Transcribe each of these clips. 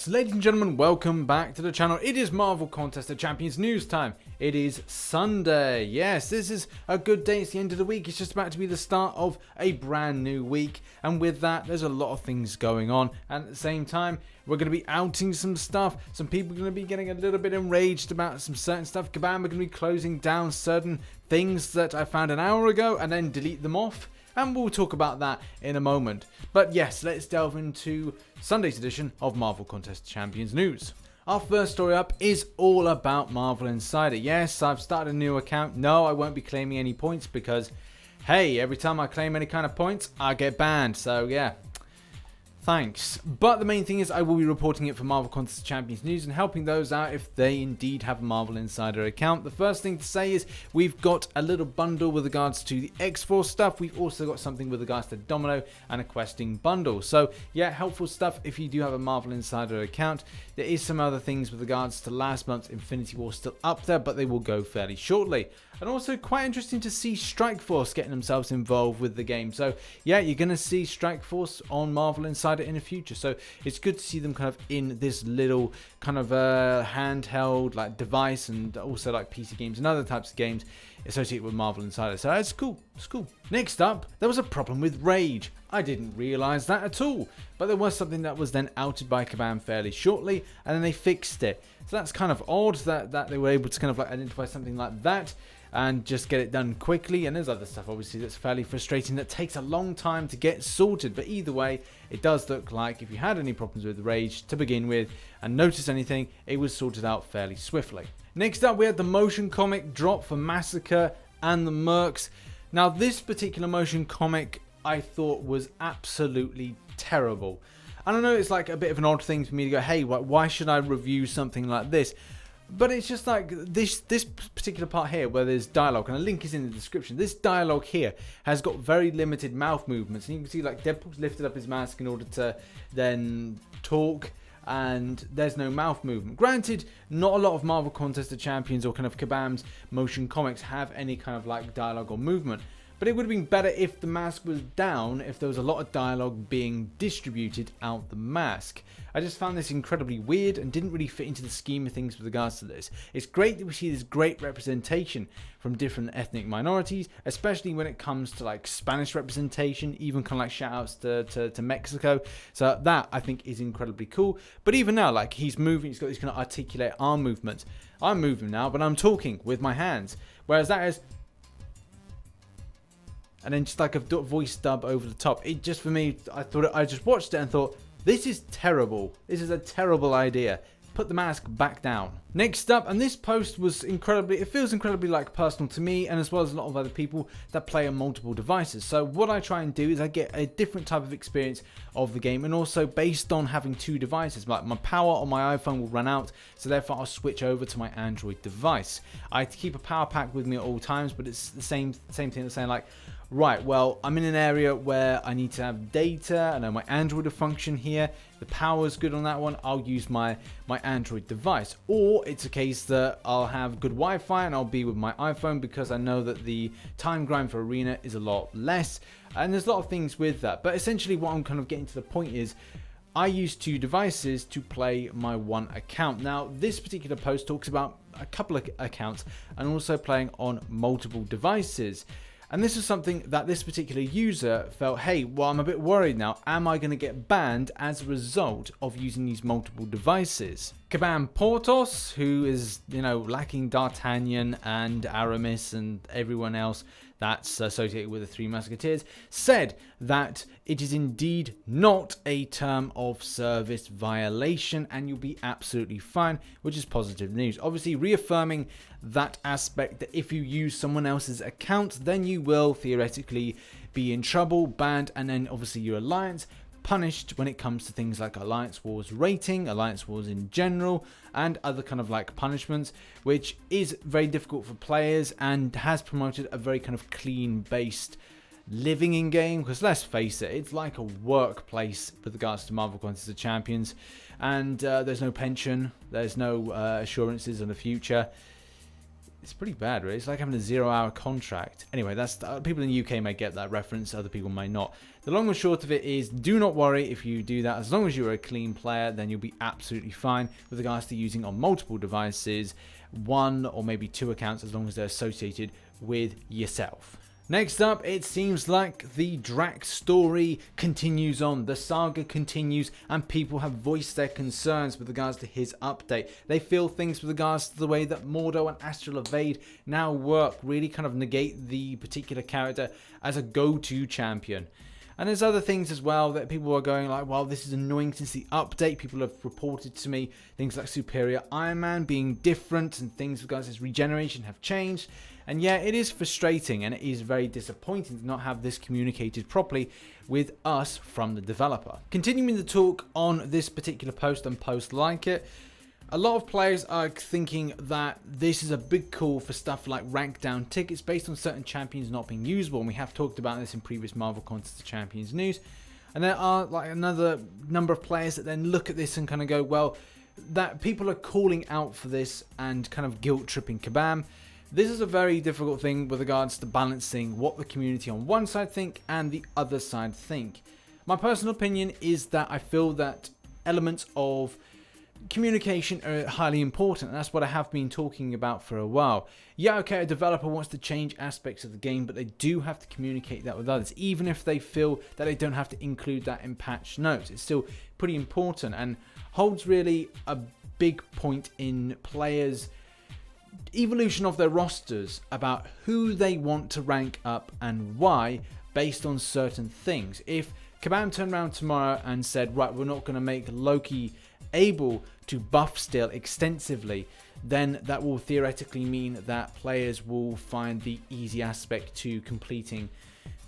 Yes, ladies and gentlemen, welcome back to the channel. It is Marvel Contest of Champions news time. It is Sunday. Yes, this is a good day. It's the end of the week. It's just about to be the start of a brand new week. And with that, there's a lot of things going on. And at the same time, we're going to be outing some stuff. Some people are going to be getting a little bit enraged about some certain stuff. Kabam, we're going to be closing down certain things that I found an hour ago and then delete them off. And we'll talk about that in a moment. But yes, let's delve into Sunday's edition of Marvel Contest Champions news. Our first story up is all about Marvel Insider. Yes, I've started a new account. No, I won't be claiming any points because, hey, every time I claim any kind of points, I get banned. So yeah, thanks. But the main thing is I will be reporting it for Marvel Contest Champions news and helping those out if they indeed have a Marvel Insider account. The first thing to say is we've got a little bundle with regards to the X-Force stuff. We've also got something with regards to Domino and a questing bundle. So yeah, helpful stuff if you do have a Marvel Insider account. There is some other things with regards to last month's Infinity War still up there, but they will go fairly shortly. And also quite interesting to see Strike Force getting themselves involved with the game. So yeah, you're going to see Strike Force on Marvel Insider in the future. So it's good to see them kind of in this little kind of handheld like device, and also like PC games and other types of games associated with Marvel Insider. So it's cool. It's cool. Next up, there was a problem with Rage. I didn't realize that at all, but there was something that was then outed by Kabam fairly shortly, and then they fixed it. So that's kind of odd that they were able to kind of like identify something like that and just get it done quickly. And there's other stuff obviously that's fairly frustrating that takes a long time to get sorted, but either way it does look like if you had any problems with Rage to begin with and noticed anything, it was sorted out fairly swiftly. Next up, we had the motion comic drop for Massacre and the Mercs. Now this particular motion comic I thought was absolutely terrible. I don't know, it's like a bit of an odd thing for me to go, hey, why should I review something like this? But it's just like this particular part here where there's dialogue, and a link is in the description. This dialogue here has got very limited mouth movements, and you can see like Deadpool's lifted up his mask in order to then talk, and there's no mouth movement. Granted, not a lot of Marvel Contest of Champions or kind of Kabam's motion comics have any kind of like dialogue or movement. But it would have been better if the mask was down, if there was a lot of dialogue being distributed out the mask. I just found this incredibly weird and didn't really fit into the scheme of things with regards to this. It's great that we see this great representation from different ethnic minorities, especially when it comes to like Spanish representation, even kind of like shout outs to Mexico. So that I think is incredibly cool. But even now, like he's moving, he's got these kind of articulate arm movements. I'm moving now, but I'm talking with my hands. Whereas that is, and then just like a voice dub over the top. It just, for me, I just watched it and thought, this is terrible. This is a terrible idea. Put the mask back down. Next up, and this post was it feels incredibly like personal to me, and as well as a lot of other people that play on multiple devices. So what I try and do is I get a different type of experience of the game, and also based on having two devices, like my power on my iPhone will run out, so therefore I'll switch over to my Android device. I keep a power pack with me at all times, but it's the same thing as saying like, right, well, I'm in an area where I need to have data. I know my Android will function here. The power's good on that one. I'll use my Android device. Or it's a case that I'll have good Wi-Fi and I'll be with my iPhone because I know that the time grind for Arena is a lot less. And there's a lot of things with that. But essentially what I'm kind of getting to the point is I use two devices to play my one account. Now, this particular post talks about a couple of accounts and also playing on multiple devices. And this is something that this particular user felt, hey, well, I'm a bit worried now. Am I going to get banned as a result of using these multiple devices? Kabam Portos, who is, lacking D'Artagnan and Aramis and everyone else that's associated with the Three Musketeers, said that it is indeed not a term of service violation and you'll be absolutely fine, which is positive news. Obviously reaffirming that aspect that if you use someone else's account, then you will theoretically be in trouble, banned, and then obviously your alliance punished when it comes to things like Alliance Wars rating, Alliance Wars in general, and other kind of like punishments, which is very difficult for players and has promoted a very kind of clean based living in game, because let's face it, it's like a workplace with regards to Marvel Contest of Champions, and there's no pension, there's no assurances on the future. It's pretty bad, really. It's like having a 0-hour contract. Anyway, that's people in the UK may get that reference, other people may not. The long and short of it is, do not worry if you do that. As long as you're a clean player, then you'll be absolutely fine with regards to using on multiple devices, 1 or maybe 2 accounts, as long as they're associated with yourself. Next up, it seems like the Drax story continues on. The saga continues, and people have voiced their concerns with regards to his update. They feel things with regards to the way that Mordo and Astral Evade now work really kind of negate the particular character as a go-to champion. And there's other things as well that people are going like, well, this is annoying since the update. People have reported to me things like Superior Iron Man being different and things with regards to his regeneration have changed. And yeah, it is frustrating and it is very disappointing to not have this communicated properly with us from the developer. Continuing the talk on this particular post and posts like it, a lot of players are thinking that this is a big call for stuff like rank down tickets based on certain champions not being usable, and we have talked about this in previous Marvel Contest of Champions news. And there are like another number of players that then look at this and kind of go, well, that people are calling out for this and kind of guilt tripping Kabam. This is a very difficult thing with regards to balancing what the community on one side think and the other side think. My personal opinion is that I feel that elements of communication are highly important, and that's what I have been talking about for a while. Yeah, okay, a developer wants to change aspects of the game, but they do have to communicate that with others, even if they feel that they don't have to include that in patch notes. It's still pretty important and holds really a big point in players' evolution of their rosters about who they want to rank up and why based on certain things. If Kabam turned around tomorrow and said, right, we're not going to make Loki able to buff still extensively, then that will theoretically mean that players will find the easy aspect to completing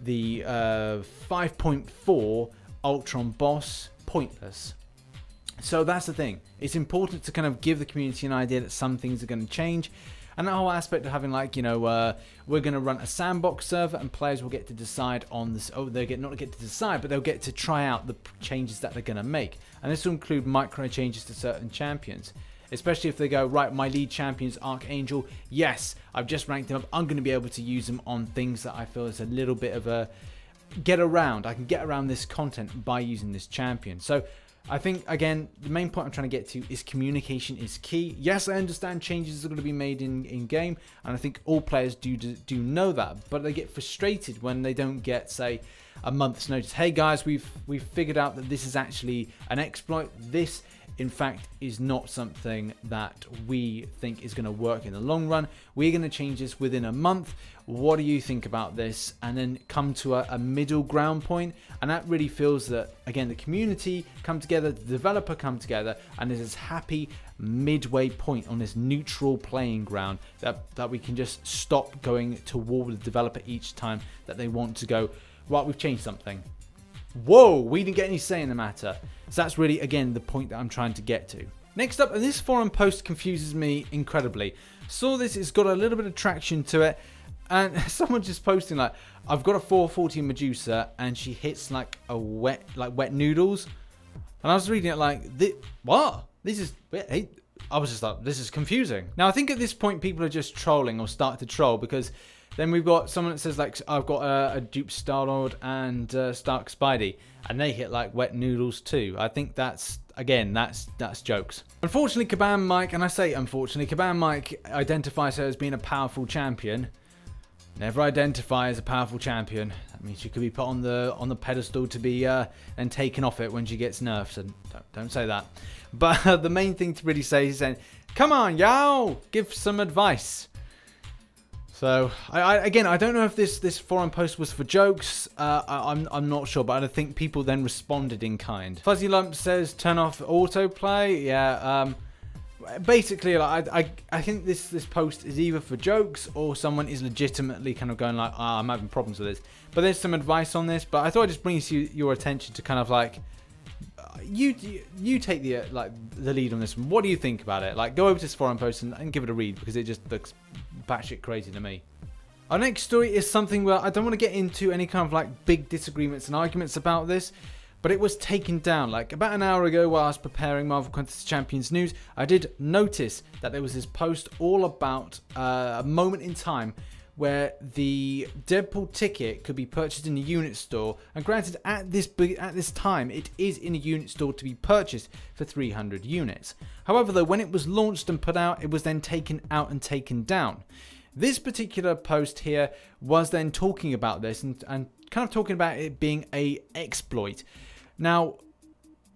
the 5.4 Ultron boss pointless. So that's the thing. It's important to kind of give the community an idea that some things are going to change. And that whole aspect of having like, you know, we're going to run a sandbox server and players will get to decide on this. Oh, they not get to decide, but they'll get to try out the changes that they're going to make. And this will include micro changes to certain champions. Especially if they go, right, my lead champion's Archangel. Yes, I've just ranked him up. I'm going to be able to use him on things that I feel is a little bit of a get around. I can get around this content by using this champion. So I think, again, the main point I'm trying to get to is communication is key. Yes, I understand changes are going to be made in game, and I think all players do know that, but they get frustrated when they don't get, say, a month's notice. Hey guys, we've figured out that this is actually an exploit. This, in fact, is not something that we think is going to work in the long run. We're going to change this within a month. What do you think about this? And then come to a middle ground point. And that really feels that, again, the community come together, the developer come together, and there's this happy midway point on this neutral playing ground that we can just stop going to war with the developer each time that they want to go, right, we've changed something. Whoa, we didn't get any say in the matter. So that's really, again, the point that I'm trying to get to. Next up, and this forum post confuses me incredibly. Saw this, it's got a little bit of traction to it, and someone just posting like, I've got a 440 Medusa, and she hits like wet noodles. And I was reading it like, what? This is, I was just like, this is confusing. Now, I think at this point, people are just trolling or start to troll because then we've got someone that says like, I've got a dupe Star-Lord and Stark Spidey, and they hit like wet noodles too. I think that's, again, that's jokes. Unfortunately, Kabam Mike, and I say unfortunately, Kabam Mike identifies her as being a powerful champion. Never identify as a powerful champion. That means she could be put on the pedestal to be then taken off it when she gets nerfed. So don't say that. But the main thing to really say is saying, come on, yo, give some advice. So, again, I don't know if this forum post was for jokes. I'm not sure, but I think people then responded in kind. Fuzzy Lump says, turn off autoplay. Yeah, basically, like, I think this post is either for jokes or someone is legitimately kind of going like, I'm having problems with this. But there's some advice on this, but I thought I'd just bring your attention to kind of like, you take the lead on this one. What do you think about it? Like, go over to this forum post and give it a read because it just looks batshit crazy to me. Our next story is something where I don't want to get into any kind of like big disagreements and arguments about this, but it was taken down. Like about an hour ago while I was preparing Marvel Contest Champions news, I did notice that there was this post all about a moment in time where the Deadpool ticket could be purchased in a unit store. And granted, at this time, it is in a unit store to be purchased for 300 units. However, though, when it was launched and put out, it was then taken out and taken down. This particular post here was then talking about this and kind of talking about it being a exploit. Now,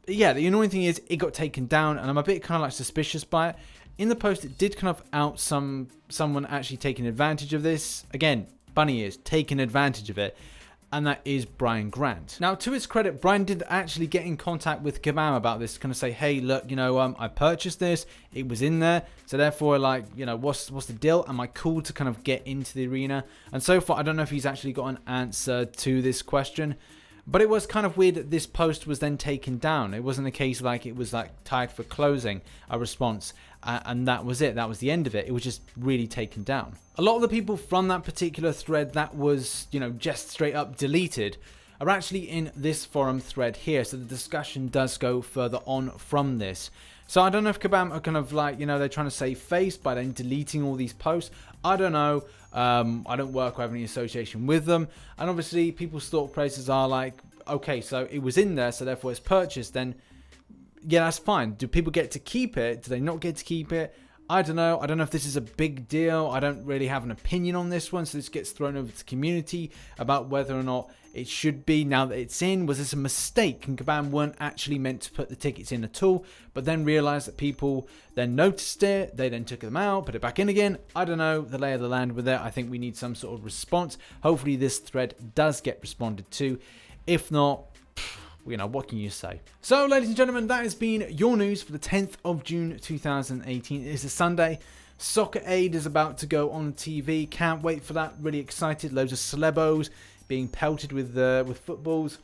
yeah, the annoying thing is it got taken down, and I'm a bit kind of like suspicious by it. In the post, it did kind of out someone actually taking advantage of this. Again, bunny ears, taking advantage of it. And that is Brian Grant. Now, to his credit, Brian did actually get in contact with Kabam about this, kind of say, hey, look, you know, I purchased this, it was in there, so therefore, like, you know, what's the deal? Am I cool to kind of get into the arena? And so far, I don't know if he's actually got an answer to this question. But it was kind of weird that this post was then taken down. It wasn't a case like it was like tagged for closing a response and that was it. That was the end of it. It was just really taken down. A lot of the people from that particular thread that was, you know, just straight up deleted are actually in this forum thread here. So the discussion does go further on from this. So I don't know if Kabam are kind of like, you know, they're trying to save face by then deleting all these posts. I don't know. I don't work or have any association with them. And obviously people's thought processes are like, okay, so it was in there, so therefore it's purchased, then yeah, that's fine. Do people get to keep it? Do they not get to keep it? I don't know. I don't know if this is a big deal. I don't really have an opinion on this one. So this gets thrown over to the community about whether or not it should be now that it's in. Was this a mistake? And Kabam weren't actually meant to put the tickets in at all, but then realized that people then noticed it. They then took them out, put it back in again. I don't know the lay of the land with it. I think we need some sort of response. Hopefully this thread does get responded to. If not, you know, what can you say? So, ladies and gentlemen, that has been your news for the 10th of June 2018. It is a Sunday. Soccer Aid is about to go on TV. Can't wait for that. Really excited. Loads of celebos being pelted with footballs.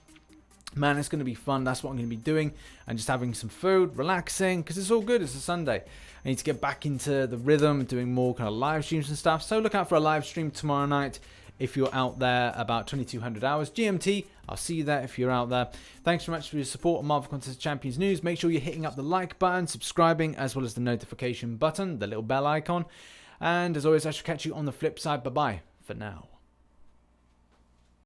Man, it's going to be fun. That's what I'm going to be doing. And just having some food, relaxing, because it's all good. It's a Sunday. I need to get back into the rhythm, doing more kind of live streams and stuff. So look out for a live stream tomorrow night. If you're out there about 2200 hours GMT, I'll see you there if you're out there. Thanks very much for your support on Marvel Contest Champions News. Make sure you're hitting up the like button, subscribing, as well as the notification button, the little bell icon. And as always, I shall catch you on the flip side. Bye-bye for now.